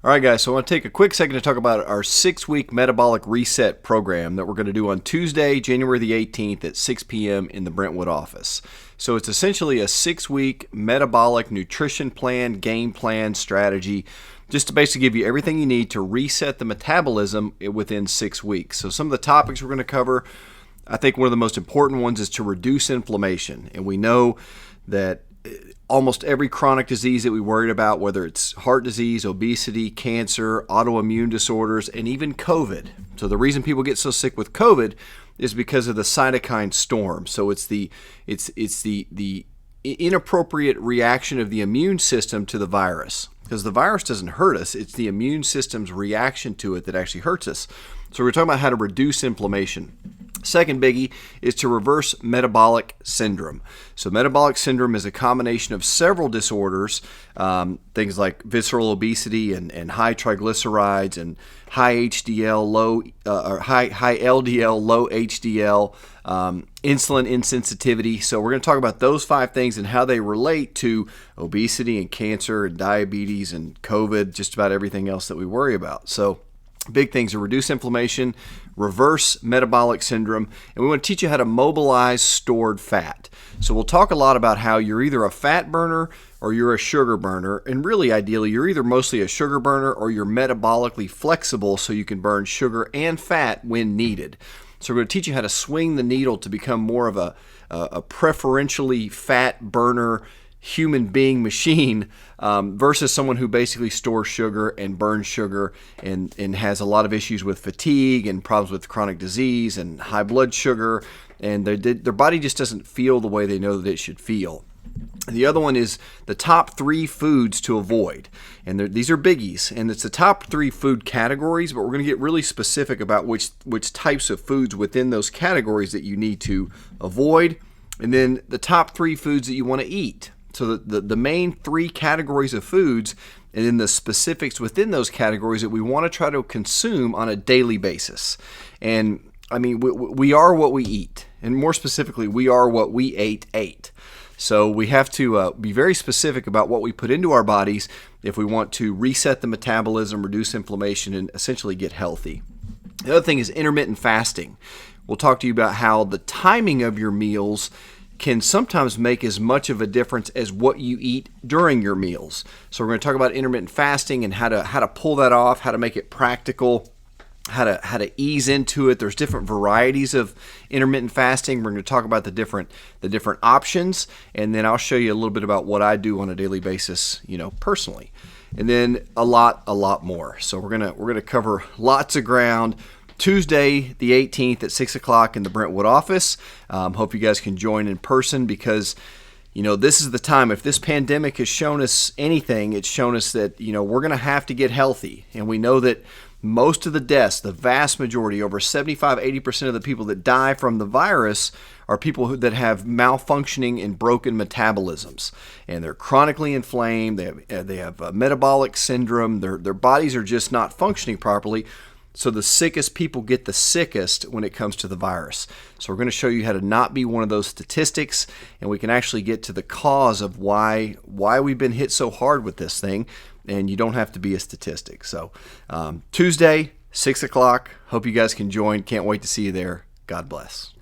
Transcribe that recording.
All right, guys, so I want to take a quick second to talk about our 6-week metabolic reset program that we're going to do on Tuesday, January the 18th at 6 p.m. in the Brentwood office. So it's essentially a 6-week metabolic nutrition plan, game plan, strategy, just to basically give you everything you need to reset the metabolism within 6 weeks. So some of the topics we're going to cover, I think one of the most important ones is to reduce inflammation. And we know that almost every chronic disease that we worried about, whether it's heart disease, obesity, cancer, autoimmune disorders, and even COVID. So the reason people get so sick with COVID is because of the cytokine storm. So it's the inappropriate reaction of the immune system to the virus. Because the virus doesn't hurt us, it's the immune system's reaction to it that actually hurts us. So we're talking about how to reduce inflammation. Second biggie is to reverse metabolic syndrome. So metabolic syndrome is a combination of several disorders, things like visceral obesity and high triglycerides and high HDL, high LDL, low HDL, insulin insensitivity. So we're going to talk about those 5 things and how they relate to obesity and cancer and diabetes and COVID, just about everything else that we worry about. So big things are reduce inflammation, reverse metabolic syndrome, and we want to teach you how to mobilize stored fat. So we'll talk a lot about how you're either a fat burner or you're a sugar burner, and really ideally you're either mostly a sugar burner or you're metabolically flexible so you can burn sugar and fat when needed. So we're going to teach you how to swing the needle to become more of a preferentially fat burner human being machine versus someone who basically stores sugar and burns sugar and has a lot of issues with fatigue and problems with chronic disease and high blood sugar, and their body just doesn't feel the way they know that it should feel. The other one is the top 3 foods to avoid. And these are biggies, and it's the top 3 food categories, but we're going to get really specific about which types of foods within those categories that you need to avoid, and then the top 3 foods that you want to eat. So the main 3 categories of foods and then the specifics within those categories that we want to try to consume on a daily basis. And I mean, we are what we eat. And more specifically, we are what we ate. So we have to be very specific about what we put into our bodies if we want to reset the metabolism, reduce inflammation, and essentially get healthy. The other thing is intermittent fasting. We'll talk to you about how the timing of your meals can sometimes make as much of a difference as what you eat during your meals. So we're going to talk about intermittent fasting and how to pull that off, how to make it practical, how to ease into it. There's different varieties of intermittent fasting. We're going to talk about the different options, and then I'll show you a little bit about what I do on a daily basis, personally. And then a lot more. So we're going to cover lots of ground. Tuesday, the 18th at 6 o'clock in the Brentwood office. Hope you guys can join in person because, this is the time. If this pandemic has shown us anything, it's shown us that, we're going to have to get healthy. And we know that most of the deaths, the vast majority, over 75-80% of the people that die from the virus are people that have malfunctioning and broken metabolisms. And they're chronically inflamed. They have metabolic syndrome. Their bodies are just not functioning properly. So the sickest people get the sickest when it comes to the virus. So we're going to show you how to not be one of those statistics, and we can actually get to the cause of why we've been hit so hard with this thing, and you don't have to be a statistic. So Tuesday, 6 o'clock. Hope you guys can join. Can't wait to see you there. God bless.